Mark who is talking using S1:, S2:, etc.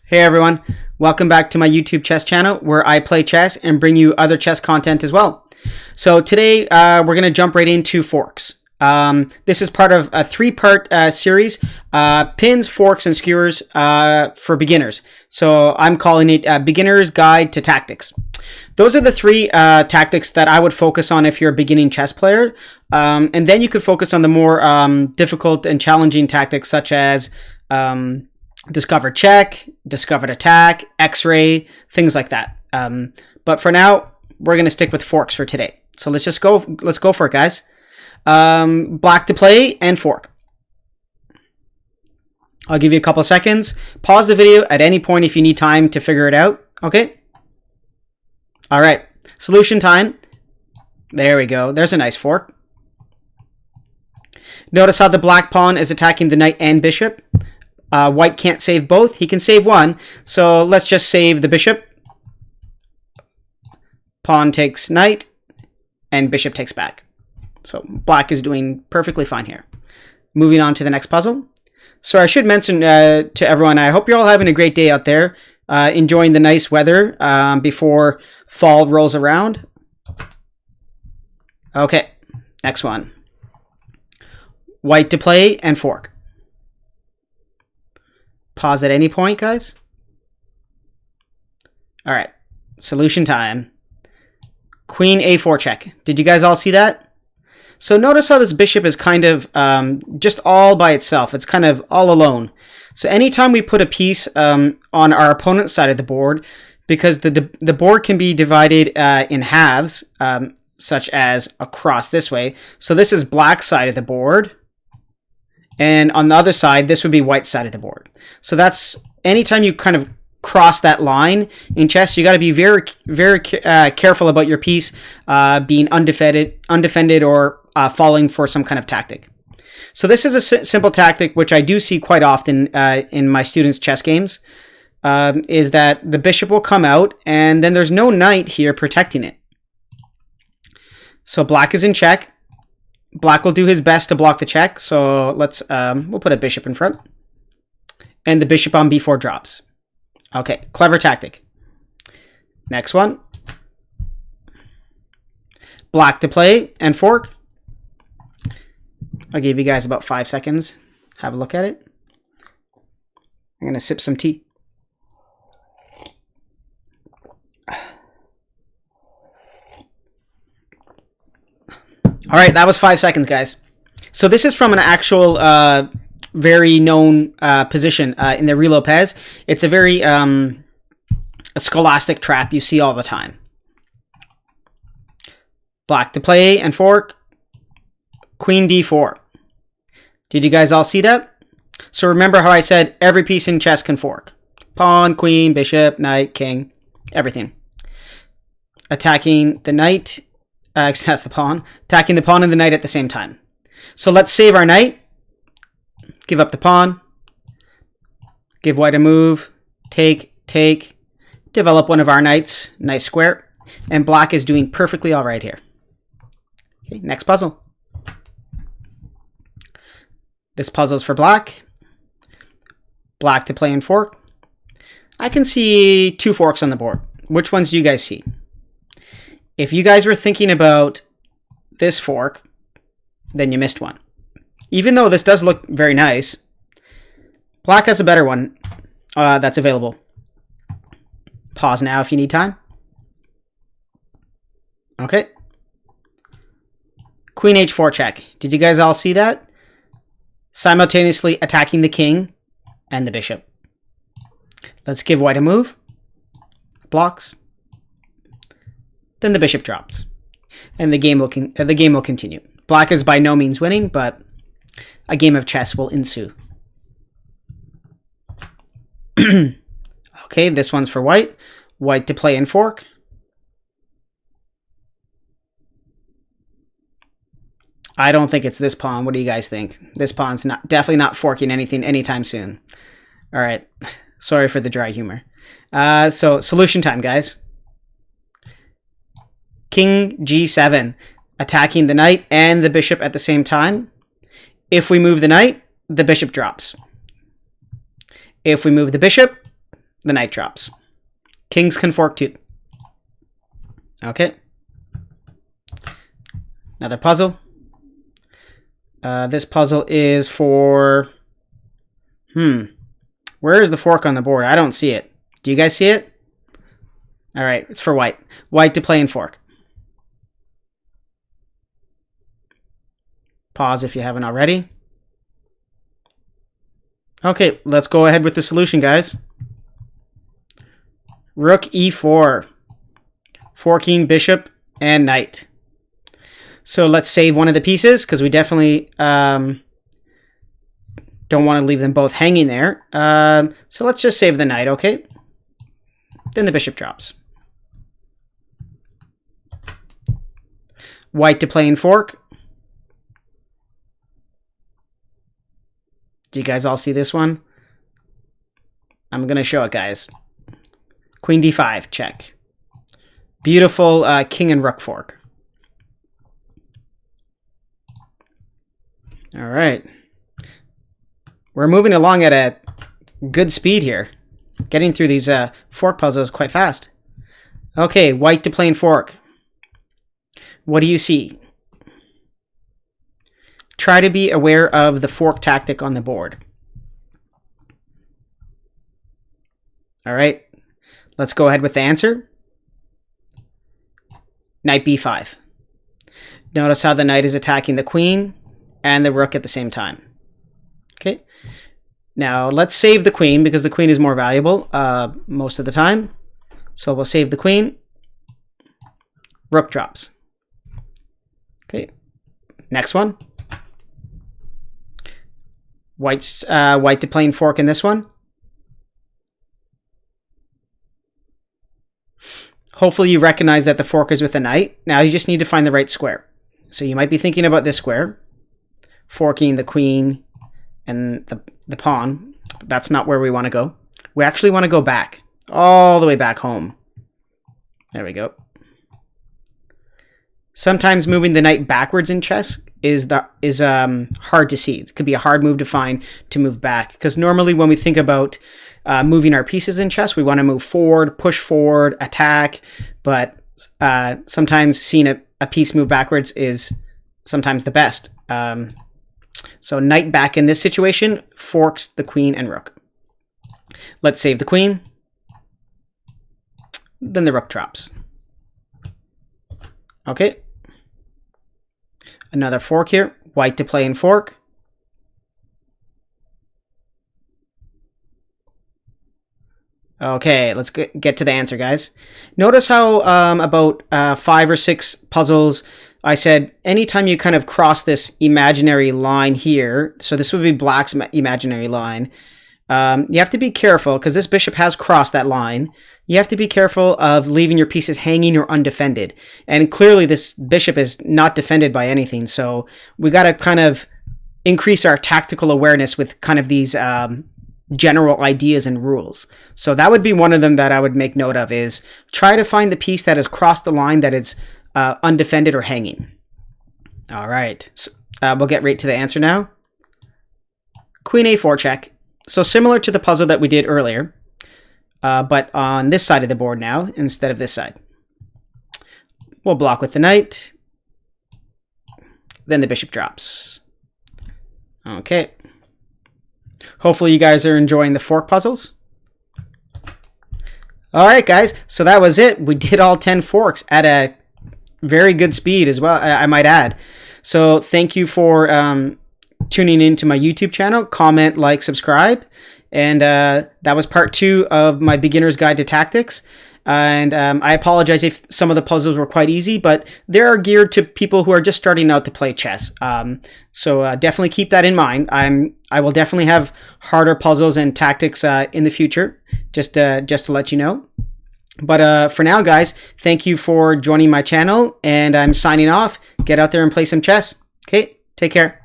S1: Hey everyone, welcome back to my YouTube chess channel where I play chess and bring you other chess content as well. So today we're going to jump right into forks. This is part of a three-part series, pins, forks, and skewers for beginners. So I'm calling it Beginner's Guide to Tactics. Those are the three tactics that I would focus on if you're a beginning chess player. And then you could focus on the more difficult and challenging tactics such as discovered check, discovered attack, x-ray, things like that. But for now, we're going to stick with forks for today. So let's go for it, guys. Black to play and fork. I'll give you a couple seconds. Pause the video at any point if you need time to figure it out. Okay? All right. Solution time. There we go. There's a nice fork. Notice how the black pawn is attacking the knight and bishop. White can't save both. He can save one. So let's just save the bishop. Pawn takes knight, and bishop takes back. So black is doing perfectly fine here. Moving on to the next puzzle. So I should mention to everyone, I hope you're all having a great day out there. Enjoying the nice weather before fall rolls around. Okay, next one. White to play and fork. Pause at any point, guys. All right, solution time. Queen a4 check. Did you guys all see that? So notice how this bishop is kind of just all by itself. It's kind of all alone. So anytime we put a piece on our opponent's side of the board, because the board can be divided in halves, such as across this way. So this is black side of the board. And on the other side, this would be white side of the board. So that's anytime you kind of cross that line in chess, you got to be very, very careful about your piece being undefended or falling for some kind of tactic. So this is a simple tactic, which I do see quite often in my students' chess games, is that the bishop will come out and then there's no knight here protecting it. So black is in check. Black will do his best to block the check, so let's we'll put a bishop in front. And the bishop on b4 drops. Okay, clever tactic. Next one. Black to play and fork. I'll give you guys about 5 seconds. Have a look at it. I'm going to sip some tea. All right, that was 5 seconds, guys. So this is from an actual very known position in the Ruy Lopez. It's a very a scholastic trap you see all the time. Black to play and fork. Queen d4. Did you guys all see that? So remember how I said every piece in chess can fork. Pawn, queen, bishop, knight, king, everything. Attacking the knight. That's the pawn. Attacking the pawn and the knight at the same time. So let's save our knight. Give up the pawn. Give white a move. Take. Develop one of our knights. Nice square. And black is doing perfectly all right here. Okay, next puzzle. This puzzle's for black. Black to play and fork. I can see 2 forks on the board. Which ones do you guys see? If you guys were thinking about this fork, then you missed one. Even though this does look very nice, black has a better one that's available. Pause now if you need time. Okay. Queen h4 check. Did you guys all see that? Simultaneously attacking the king and the bishop. Let's give white a move. Blocks. Then the bishop drops, and the game will continue. Black is by no means winning, but a game of chess will ensue. Okay, this one's for white. White to play and fork. I don't think it's this pawn. What do you guys think? This pawn's definitely not forking anything anytime soon. All right, sorry for the dry humor. So solution time, guys. King g7, attacking the knight and the bishop at the same time. If we move the knight, the bishop drops. If we move the bishop, the knight drops. Kings can fork too. Okay. Another puzzle. This puzzle is for... Where is the fork on the board? I don't see it. Do you guys see it? All right, it's for white. White to play and fork. Pause if you haven't already. Okay, let's go ahead with the solution, guys. Rook e4. Forking bishop and knight. So let's save one of the pieces, because we definitely don't want to leave them both hanging there. So let's just save the knight, okay? Then the bishop drops. White to play and fork. Do you guys all see this one? I'm going to show it, guys. Queen d5, check. Beautiful king and rook fork. All right. We're moving along at a good speed here. Getting through these fork puzzles quite fast. Okay, white to play and fork. What do you see? Try to be aware of the fork tactic on the board. All right, let's go ahead with the answer. Knight b5. Notice how the knight is attacking the queen and the rook at the same time. Okay, now let's save the queen because the queen is more valuable most of the time. So we'll save the queen. Rook drops. Okay, next one. White to play and fork in this one. Hopefully you recognize that the fork is with a knight. Now you just need to find the right square. So you might be thinking about this square, forking the queen and the pawn. But that's not where we want to go. We actually want to go back, all the way back home. There we go. Sometimes moving the knight backwards in chess is hard to see. It could be a hard move to find to move back, because normally when we think about moving our pieces in chess, we want to move forward, push forward, attack, but sometimes seeing a piece move backwards is sometimes the best. So knight back in this situation forks the queen and rook. Let's save the queen. Then the rook drops. Okay. Another fork here. White to play and fork. Okay, let's get to the answer, guys. Notice how about 5 or 6 puzzles, I said anytime you kind of cross this imaginary line here, so this would be black's imaginary line, you have to be careful because this bishop has crossed that line. You have to be careful of leaving your pieces hanging or undefended. And clearly this bishop is not defended by anything, so we got to kind of increase our tactical awareness with kind of these general ideas and rules. So that would be one of them that I would make note of, is try to find the piece that has crossed the line that is undefended or hanging. All right, so, we'll get right to the answer now. Queen a4 check. So similar to the puzzle that we did earlier, but on this side of the board now instead of this side. We'll block with the knight. Then the bishop drops. Okay. Hopefully you guys are enjoying the fork puzzles. All right, guys. So that was it. We did all 10 forks at a very good speed as well, I might add. So thank you for tuning into my YouTube channel. Comment, like, subscribe. And that was part 2 of my beginner's guide to tactics. And I apologize if some of the puzzles were quite easy, but they are geared to people who are just starting out to play chess. So definitely keep that in mind. I will definitely have harder puzzles and tactics in the future, just to let you know. But for now, guys, thank you for joining my channel, and I'm signing off. Get out there and play some chess. Okay, take care.